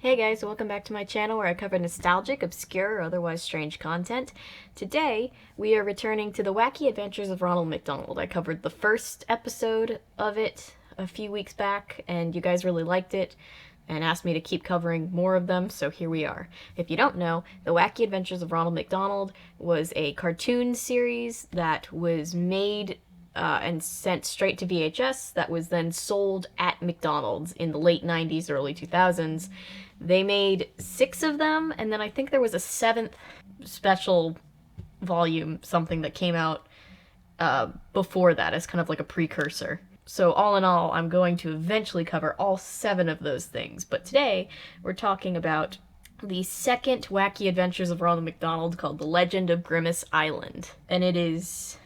Hey guys, welcome back to my channel where I cover nostalgic, obscure, or otherwise strange content. Today, we are returning to the Wacky Adventures of Ronald McDonald. I covered the first episode of it a few weeks back, and you guys really liked it and asked me to keep covering more of them, so here we are. If you don't know, the Wacky Adventures of Ronald McDonald was a cartoon series that was made and sent straight to VHS that was then sold at McDonald's in the late 90s, early 2000s. They made 6 of them, and then I think there was a 7th special volume, something that came out before that as kind of like a precursor. So all in all, I'm going to eventually cover all 7 of those things. But today, we're talking about the second Wacky Adventures of Ronald McDonald called The Legend of Grimace Island. And it is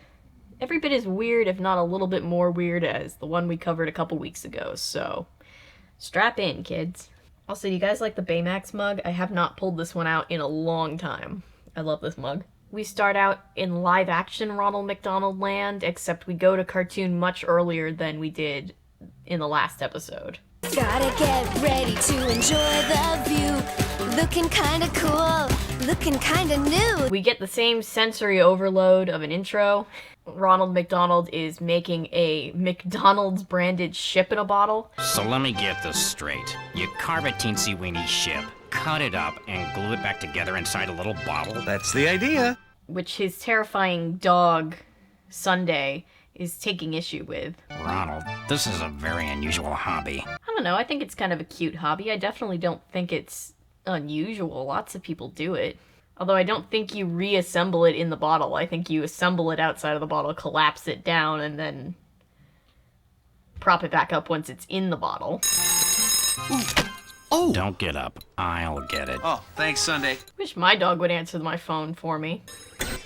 every bit as weird, if not a little bit more weird, as the one we covered a couple weeks ago. So strap in, kids. Also, do you guys like the Baymax mug? I have not pulled this one out in a long time. I love this mug. We start out in live-action Ronald McDonald land, except we go to cartoon much earlier than we did in the last episode. Gotta get ready to enjoy the view. Looking kinda cool, looking kinda new. We get the same sensory overload of an intro. Ronald McDonald is making a McDonald's branded ship in a bottle. So let me get this straight. You carve a teensy-weeny ship, cut it up, and glue it back together inside a little bottle? That's the idea. Which his terrifying dog, Sunday, is taking issue with. Ronald, this is a very unusual hobby. I don't know, I think it's kind of a cute hobby. I definitely don't think it's unusual. Lots of people do it. Although I don't think you reassemble it in the bottle. I think you assemble it outside of the bottle, collapse it down, and then prop it back up once it's in the bottle. Oh! Don't get up. I'll get it. Oh, thanks, Sunday. Wish my dog would answer my phone for me.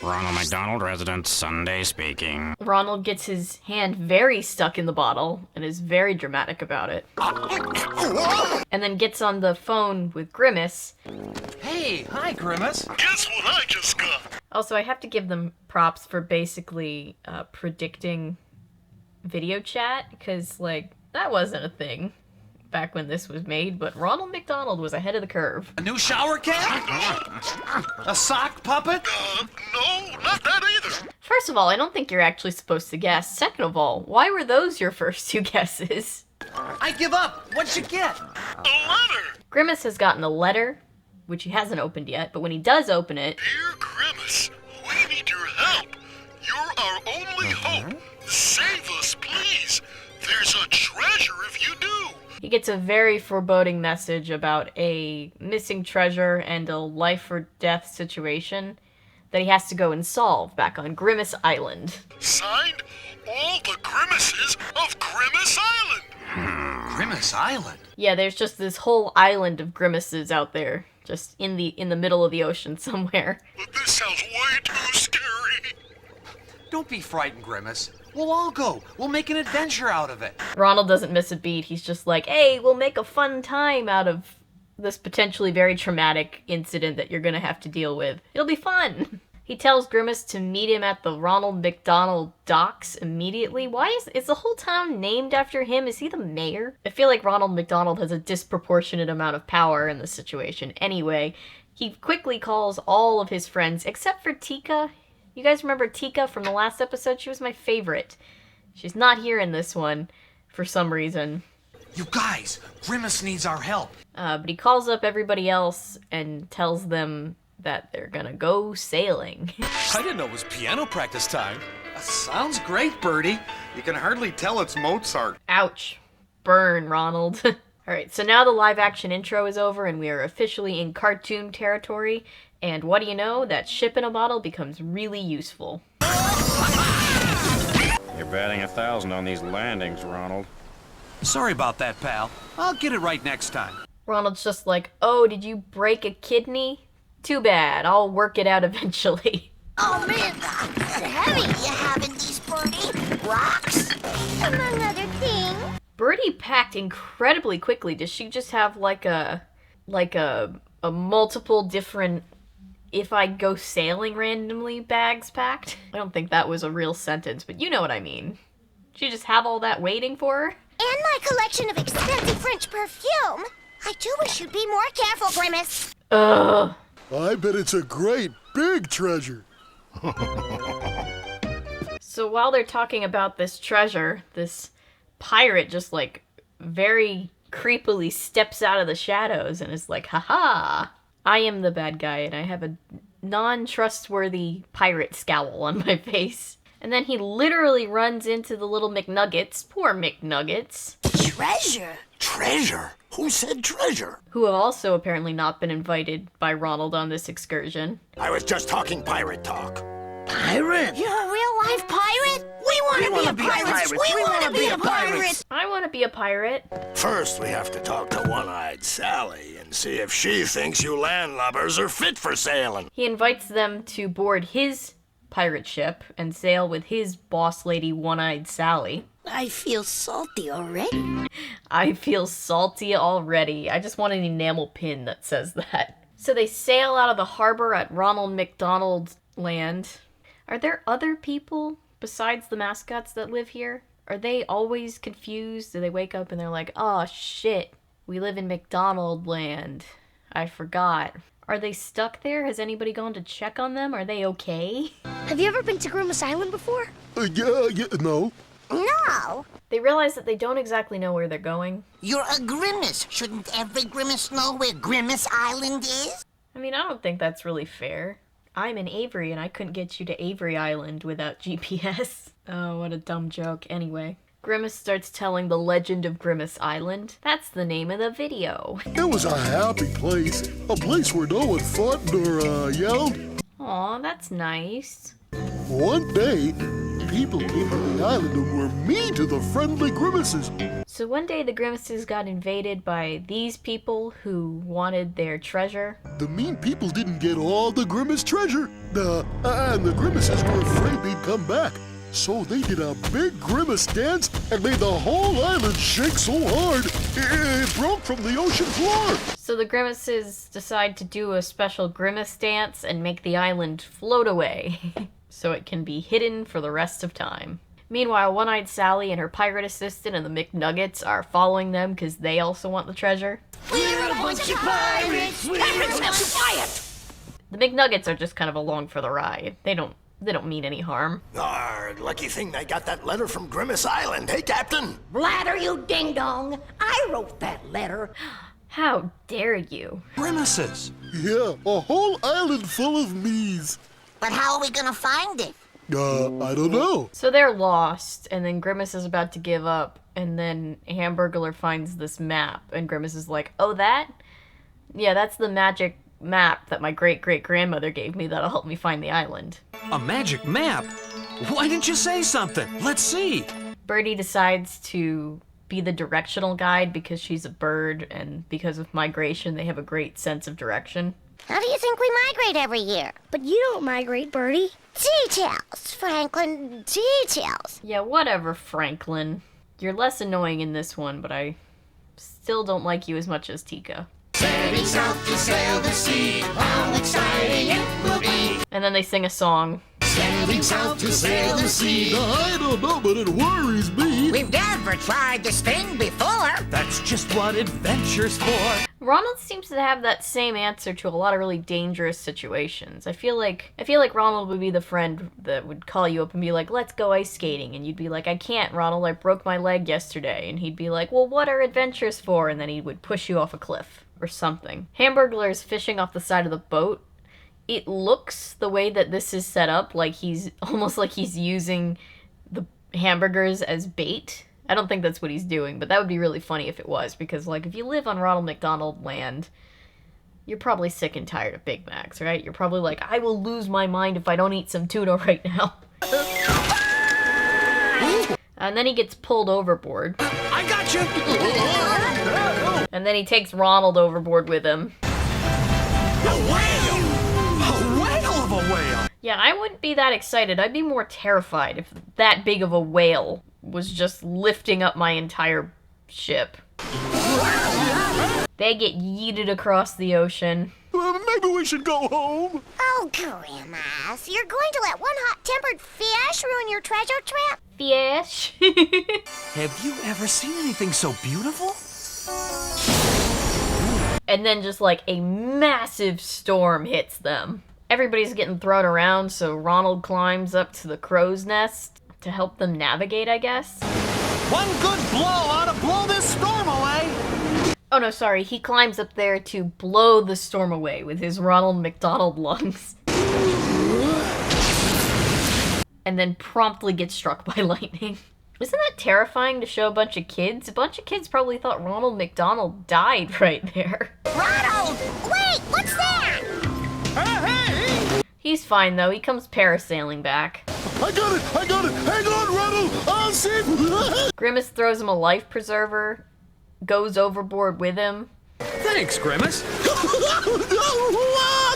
Ronald McDonald, resident, Sunday speaking. Ronald gets his hand very stuck in the bottle and is very dramatic about it. And then gets on the phone with Grimace. Hey, hi, Grimace. Guess what I just got? Also, I have to give them props for basically predicting video chat, because, like, that wasn't a thing back when this was made, but Ronald McDonald was ahead of the curve. A new shower cap? A sock puppet? No, not that either. First of all, I don't think you're actually supposed to guess. Second of all, why were those your first 2 guesses? I give up. What'd you get? A letter. Grimace has gotten a letter, which he hasn't opened yet, but when he does open it... Dear Grimace, we need your help. You're our only hope. Save us, please. There's a treasure if you do. He gets a very foreboding message about a missing treasure and a life or death situation that he has to go and solve back on Grimace Island. Signed, all the Grimaces of Grimace Island. Grimace Island? Yeah, there's just this whole island of grimaces out there, just in the middle of the ocean somewhere. But this sounds way too scary. Don't be frightened, Grimace. We'll all go. We'll make an adventure out of it. Ronald doesn't miss a beat. He's just like, hey, we'll make a fun time out of this potentially very traumatic incident that you're gonna have to deal with. It'll be fun. He tells Grimace to meet him at the Ronald McDonald docks immediately. Why is the whole town named after him? Is he the mayor? I feel like Ronald McDonald has a disproportionate amount of power in this situation. Anyway, he quickly calls all of his friends, except for Tika. You guys remember Tika from the last episode? She was my favorite. She's not here in this one for some reason. You guys, Grimace needs our help. But he calls up everybody else and tells them that they're gonna go sailing. I didn't know it was piano practice time. Sounds great, Birdie. You can hardly tell it's Mozart. Ouch. Burn, Ronald. Alright, so now the live action intro is over and we are officially in cartoon territory. And what do you know? That ship in a bottle becomes really useful. You're batting 1,000 on these landings, Ronald. Sorry about that, pal. I'll get it right next time. Ronald's just like, oh, did you break a kidney? Too bad, I'll work it out eventually. Oh man, that's heavy you have in these, Birdie. Rocks, among other things. Birdie packed incredibly quickly. Does she just have like a multiple different if I go sailing randomly bags packed? I don't think that was a real sentence, but you know what I mean. She just have all that waiting for her? And my collection of expensive French perfume. I do wish you'd be more careful, Grimace. Ugh. I bet it's a great big treasure. So while they're talking about this treasure, this pirate just like very creepily steps out of the shadows and is like, haha, I am the bad guy and I have a non-trustworthy pirate scowl on my face. And then he literally runs into the little McNuggets, poor McNuggets, Treasure? Treasure? Who said treasure? who have also apparently not been invited by Ronald on this excursion. I was just talking pirate talk. Pirate? You're a real-life pirate? We want to be a pirate. We want to be a pirate. I want to be a pirate. First, we have to talk to One-Eyed Sally and see if she thinks you landlubbers are fit for sailing. He invites them to board his pirate ship and sail with his boss lady One-Eyed Sally. I feel salty already. I feel salty already. I just want an enamel pin that says that. So they sail out of the harbor at Ronald McDonald land. Are there other people besides the mascots that live here? Are they always confused? Do they wake up and they're like, oh shit, we live in McDonald land. I forgot. Are they stuck there? Has anybody gone to check on them? Are they okay? Have you ever been to Grimace Island before? No. No. They realize that they don't exactly know where they're going. You're a Grimace. Shouldn't every Grimace know where Grimace Island is? I mean, I don't think that's really fair. I'm in Avery and I couldn't get you to Avery Island without GPS. Oh, what a dumb joke. Anyway, Grimace starts telling the Legend of Grimace Island. That's the name of the video. It was a happy place. A place where no one fought nor yelled. Aw, that's nice. One day, people came to the island and were mean to the friendly Grimaces. So one day the Grimaces got invaded by these people who wanted their treasure. The mean people didn't get all the Grimace treasure. And the Grimaces were afraid they'd come back. So they did a big Grimace dance and made the whole island shake so hard, it broke from the ocean floor. So the Grimaces decide to do a special Grimace dance and make the island float away so it can be hidden for the rest of time. Meanwhile, One-Eyed Sally and her pirate assistant and the McNuggets are following them because they also want the treasure. We're a bunch of pirates. Pirates, quiet. The McNuggets are just kind of along for the ride. They don't mean any harm. Lucky thing they got that letter from Grimace Island, hey, Captain? Blather, you ding-dong. I wrote that letter. How dare you? Grimaces. Yeah, a whole island full of me's. But how are we gonna find it? I don't know. So they're lost, and then Grimace is about to give up, and then Hamburglar finds this map, and Grimace is like, oh, that? Yeah, that's the magic map that my great-great-grandmother gave me that'll help me find the island. A magic map? Why didn't you say something? Let's see. Birdie decides to be the directional guide because she's a bird, and because of migration, they have a great sense of direction. How do you think we migrate every year? But you don't migrate, Birdie. Details, Franklin, details. Yeah, whatever, Franklin. You're less annoying in this one, but I still don't like you as much as Tika. Setting south to sail the sea, how exciting it will be. And then they sing a song. Setting south to sail the sea. I don't know, but it worries me. We've never tried this thing before. That's just what adventure's for. Ronald seems to have that same answer to a lot of really dangerous situations. I feel like Ronald would be the friend that would call you up and be like, let's go ice skating. And you'd be like, I can't, Ronald, I broke my leg yesterday. And he'd be like, well, what are adventures for? And then he would push you off a cliff or something. Hamburglar is fishing off the side of the boat. It looks, the way that this is set up, like he's almost like he's using the hamburgers as bait. I don't think that's what he's doing, but that would be really funny if it was, because, like, if you live on Ronald McDonald land, you're probably sick and tired of Big Macs, right? You're probably like, I will lose my mind if I don't eat some tuna right now. And then he gets pulled overboard. I got you! And then he takes Ronald overboard with him. A whale! A whale of a whale! Yeah, I wouldn't be that excited. I'd be more terrified if that big of a whale was just lifting up my entire ship. They get yeeted across the ocean. Maybe we should go home. Oh, Grimace, you're going to let one hot-tempered fish ruin your treasure trip? Fish. Have you ever seen anything so beautiful? And then just like a massive storm hits them. Everybody's getting thrown around, so Ronald climbs up to the crow's nest to help them navigate, I guess. One good blow ought to blow this storm away. Oh no, sorry, he climbs up there to blow the storm away with his Ronald McDonald lungs. And then promptly gets struck by lightning. Isn't that terrifying to show a bunch of kids? A bunch of kids probably thought Ronald McDonald died right there. Ronald! Wait, what's that? Hey! He's fine though, he comes parasailing back. I got it! Hang on, Ronald! I'll save... Grimace throws him a life preserver, goes overboard with him. Thanks, Grimace.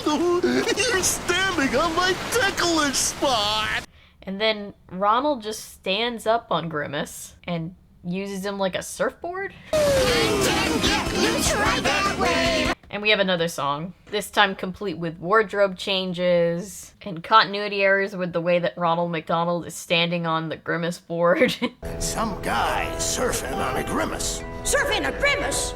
Ronald! You're standing on my ticklish spot! And then Ronald just stands up on Grimace and uses him like a surfboard. And we have another song, this time complete with wardrobe changes and continuity errors with the way that Ronald McDonald is standing on the Grimace board. Some guy surfing on a Grimace. Surfing a Grimace?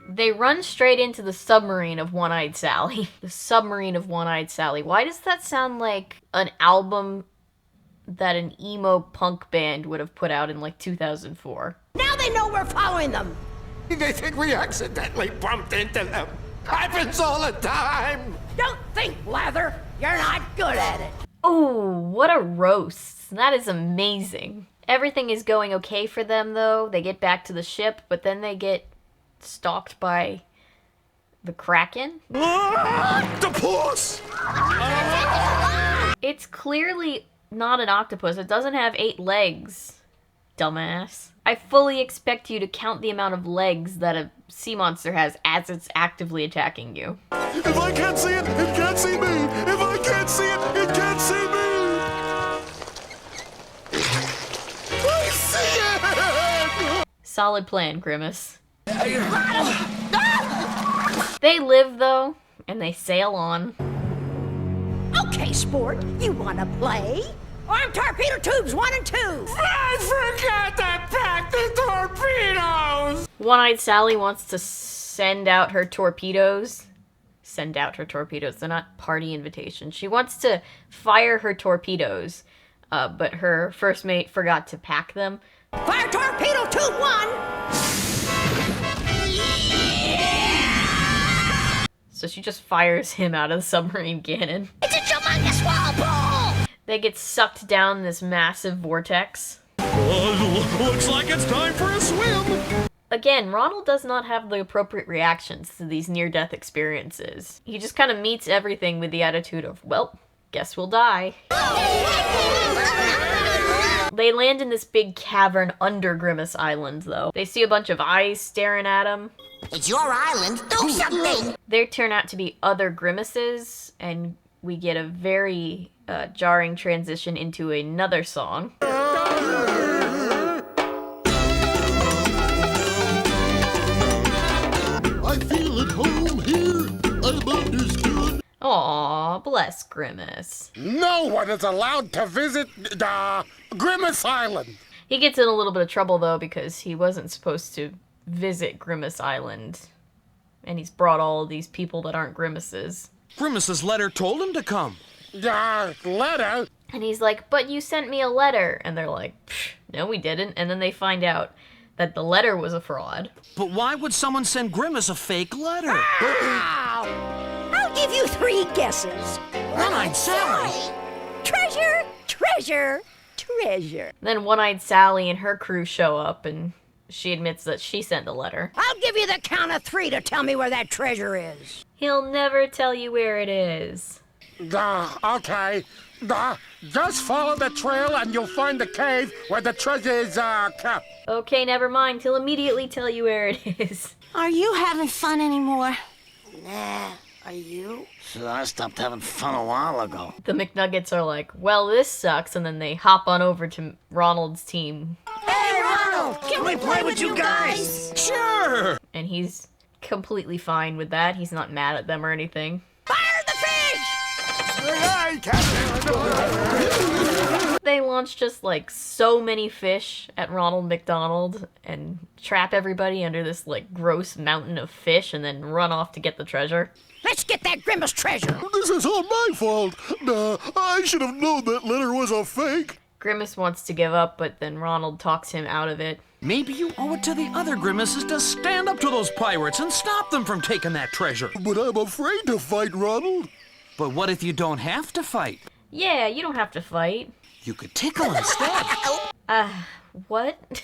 They run straight into the submarine of One-Eyed Sally. The submarine of One-Eyed Sally. Why does that sound like an album that an emo punk band would have put out in like 2004? Now they know we're following them. They think we accidentally bumped into them. Happens all the time. Don't think, Leather. You're not good at it. Oh, what a roast. That is amazing. Everything is going okay for them though. They get back to the ship, but then they get stalked by the Kraken. Octopus! It's clearly not an octopus. It doesn't have 8 legs, dumbass. I fully expect you to count the amount of legs that a sea monster has as it's actively attacking you. If I can't see it, it can't see me! If I can't see it, it can't see me! I see it! Solid plan, Grimace. They live though, and they sail on. Okay, sport. You wanna play? Arm torpedo tubes 1 and 2. I forgot to pack the torpedoes! One-Eyed Sally wants to send out her torpedoes. Send out her torpedoes. They're not party invitations. She wants to fire her torpedoes, but her first mate forgot to pack them. Fire torpedo tube 1. So she just fires him out of the submarine cannon. It's a humongous whirlpool. They get sucked down this massive vortex. Looks like it's time for a swim. Again, Ronald does not have the appropriate reactions to these near-death experiences. He just kind of meets everything with the attitude of, well, guess we'll die. They land in this big cavern under Grimace Island, though. They see a bunch of eyes staring at them. It's your island. Do something. There turn out to be other Grimaces, and we get a very jarring transition into another song. I feel at home here. I'm understood. Aw, bless Grimace. No one is allowed to visit Grimace Island. He gets in a little bit of trouble, though, because he wasn't supposed to visit Grimace Island. And he's brought all of these people that aren't Grimaces. Grimace's letter told him to come. Letter? And he's like, but you sent me a letter. And they're like, no, we didn't. And then they find out that the letter was a fraud. But why would someone send Grimace a fake letter? I'll give you 3 guesses. One-Eyed Sally. Treasure, treasure, treasure. Then One-Eyed Sally and her crew show up, and she admits that she sent the letter. I'll give you the count of 3 to tell me where that treasure is. He'll never tell you where it is. Okay. Just follow the trail and you'll find the cave where the treasure is kept. Okay, never mind. He'll immediately tell you where it is. Are you having fun anymore? Nah. Are you? I stopped having fun a while ago. The McNuggets are like, well, this sucks, and then they hop on over to Ronald's team. Hey, Ronald! Can we play with you guys? Sure! And he's completely fine with that. He's not mad at them or anything. Fire the fish! Hey, Captain! they launch just like so many fish at Ronald McDonald and trap everybody under this like gross mountain of fish and then run off to get the treasure? Let's get that Grimace treasure. This is all my fault. I should have known that letter was a fake. Grimace wants to give up, but then Ronald talks him out of it. Maybe you owe it to the other Grimaces to stand up to those pirates and stop them from taking that treasure. But I'm afraid to fight, Ronald. But what if you don't have to fight? Yeah, you don't have to fight. You could tickle instead. What?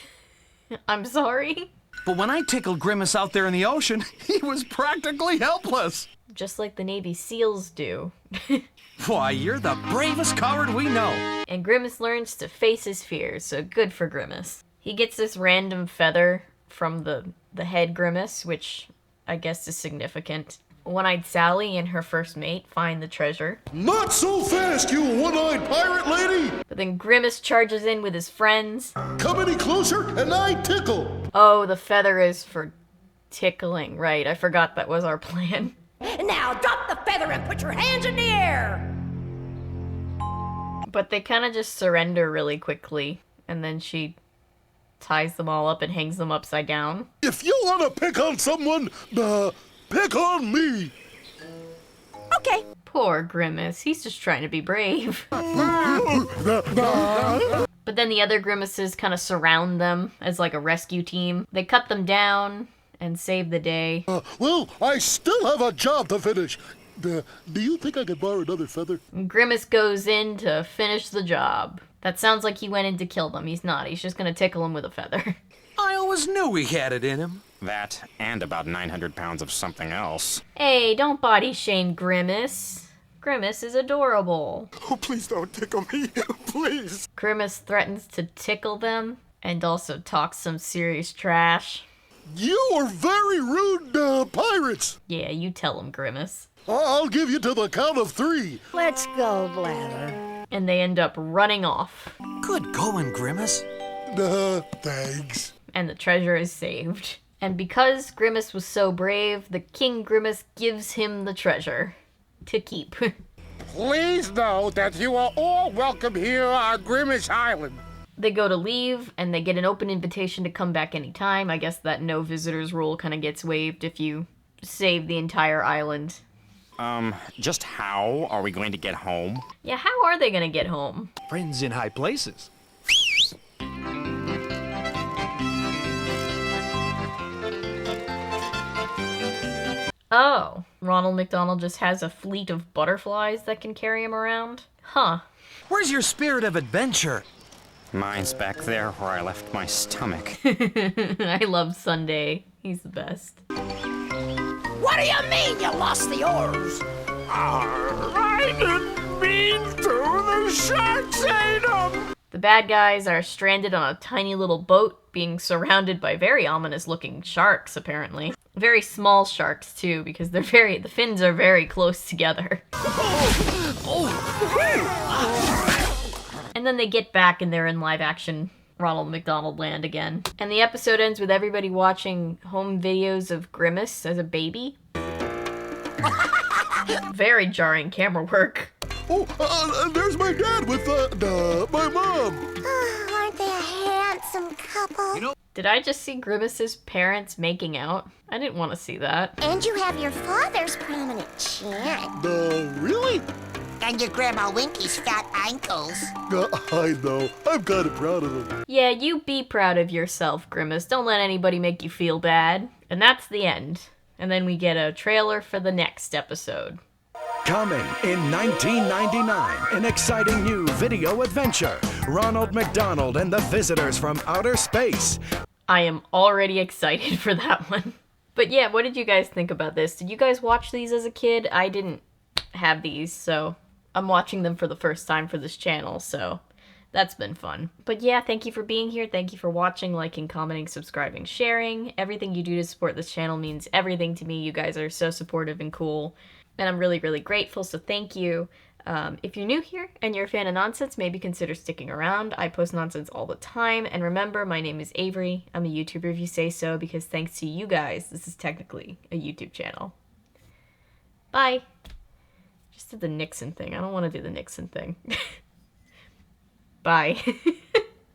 I'm sorry? But when I tickled Grimace out there in the ocean, he was practically helpless. Just like the Navy SEALs do. Why, you're the bravest coward we know. And Grimace learns to face his fears, so good for Grimace. He gets this random feather from the head Grimace, which I guess is significant. One-Eyed Sally and her first mate find the treasure. Not so fast, you one-eyed pirate lady! But then Grimace charges in with his friends. Come any closer and I tickle! Oh, the feather is for tickling. Right, I forgot that was our plan. Now drop the feather and put your hands in the air. But they kind of just surrender really quickly. And then she ties them all up and hangs them upside down. If you want to pick on someone, pick on me! Okay. Poor Grimace, he's just trying to be brave. But then the other Grimaces kind of surround them as like a rescue team. They cut them down and save the day. Well, I still have a job to finish. Do you think I could borrow another feather? And Grimace goes in to finish the job. That sounds like he went in to kill them. He's not. He's just gonna tickle him with a feather. I always knew he had it in him. That, and about 900 pounds of something else. Hey, don't body shame Grimace. Grimace is adorable. Oh, please don't tickle me. Please. Grimace threatens to tickle them and also talks some serious trash. You are very rude, pirates. Yeah, you tell him, Grimace. I'll give you to the count of 3. Let's go, Blather. And they end up running off. Good going, Grimace. Thanks. And the treasure is saved. And because Grimace was so brave, the King Grimace gives him the treasure to keep. Please know that you are all welcome here on Grimace Island. They go to leave, and they get an open invitation to come back anytime. I guess that no visitors rule kind of gets waived if you save the entire island. Just how are we going to get home? Yeah, how are they gonna get home? Friends in high places. Oh, Ronald McDonald just has a fleet of butterflies that can carry him around? Huh. Where's your spirit of adventure? Mine's back there where I left my stomach. I love Sunday. He's the best. What do you mean you lost the oars? I didn't mean to. The sharks ate them. The bad guys are stranded on a tiny little boat, being surrounded by very ominous-looking sharks, apparently. Very small sharks, too, because the fins are very close together. And then they get back and they're in live-action Ronald McDonald land again. And the episode ends with everybody watching home videos of Grimace as a baby. Very jarring camera work. Oh, there's my dad with, my mom. Oh, aren't they a handsome couple? Did I just see Grimace's parents making out? I didn't want to see that. And you have your father's prominent chin. Really? And your Grandma Winky's fat ankles. I know. I'm kind of proud of them. Yeah, you be proud of yourself, Grimace. Don't let anybody make you feel bad. And that's the end. And then we get a trailer for the next episode. Coming in 1999, an exciting new video adventure. Ronald McDonald and the Visitors from Outer Space. I am already excited for that one. But yeah, what did you guys think about this? Did you guys watch these as a kid? I didn't have these, so I'm watching them for the first time for this channel, so that's been fun. But yeah, thank you for being here. Thank you for watching, liking, commenting, subscribing, sharing. Everything you do to support this channel means everything to me. You guys are so supportive and cool. And I'm really, really grateful, so thank you. If you're new here and you're a fan of nonsense, maybe consider sticking around. I post nonsense all the time. And remember, my name is Avery. I'm a YouTuber if you say so, because thanks to you guys, this is technically a YouTube channel. Bye. Just did the Nixon thing. I don't want to do the Nixon thing. Bye.